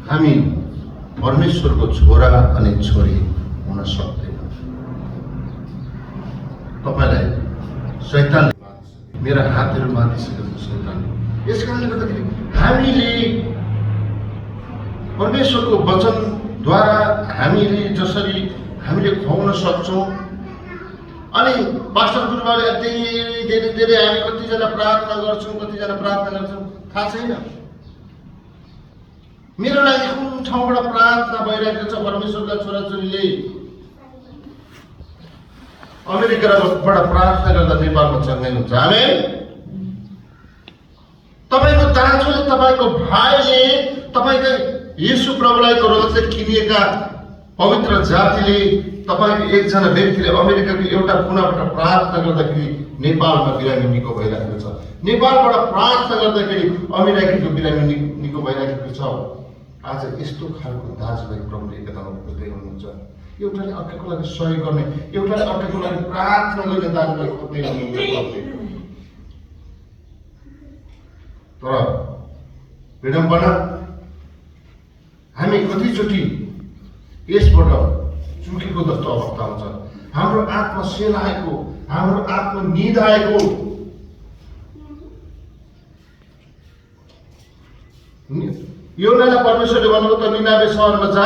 हामी परमेश्वरको छोरा अनि छोरी हुन सक्दैन। तपाईलाई शैतानले मेरा हातहरू बाँधिसकेको छ शैतानले। यसकारणले गर्दाखेरि हामीले परमेश्वरको वचनद्वारा हामीले जसरी हामीले खुवाउन सक्छौँ। अनि पास्टर गुरुबाले धेरै हामी कतिजना प्रार्थना गर्छौँ, कतिजना प्रार्थना गर्छौँ थाहा छैन। मेरो लागि कुन ठाउँबाट प्रार्थना भइरहेको छ। परमेश्वरका छोराछोरीले अमेरिकाबाट प्रार्थना गर्दा नेपालमा चङ्गै हुन्छ। आमेन। तपाईको दाजुले, तपाईको भाइले, तपाईको येशू प्रभुलाई रगतले किनिएका पवित्र जातिले, तपाईको एकजना व्यक्तिले अमेरिकाको एउटा कुनाबाट प्रार्थना गर्दाखेरि नेपालमा बिरामी निको भइरहेको छ। नेपालबाट प्रार्थना गर्दाखेरि अमेरिकाको बिरामी निको भइरहेको छ। आज यस्तो खालको दाजुभाइ प्रभुले एकतामा खोज्दै हुनुहुन्छ। एउटाले अर्काको लागि सहयोग गर्ने, एउटाले अर्काको लागि प्रार्थना गर्ने दाजुभाइ खोज्दै हुनुहुन्छ। तर विडम्बना हामी कतिचोटि यसबाट चुकेको जस्तो अवस्था हुन्छ। हाम्रो आत्मा सेलाएको, हाम्रो आत्मा निधाएको। योनालाई परमेश्वरले भन्नुभयो त निनावे सहरमा जा,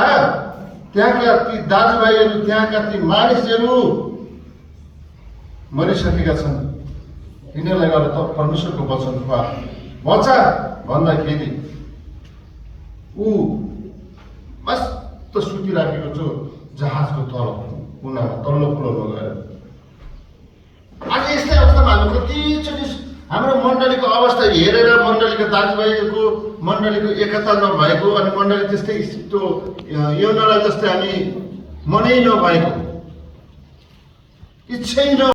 त्यहाँका ती दाजुभाइहरू, त्यहाँका ती मानिसहरू मरिसकेका छन्, तिनीहरूलाई गएर त परमेश्वरको वचन खुवा बचा भन्दाखेरि ऊ मस्त सुतिराखेको छु जहाजको कुनामा तल्लो फ्लोरमा गएर। आज यस्तै अवस्थामा हामी कतिचोटि हाम्रो मण्डलीको अवस्था हेरेर, मण्डलीका दाजुभाइहरूको मण्डलीको एकता नभएको अनि मण्डली त्यस्तै त्यो योनालाई जस्तै हामी मनै नभएको, इच्छै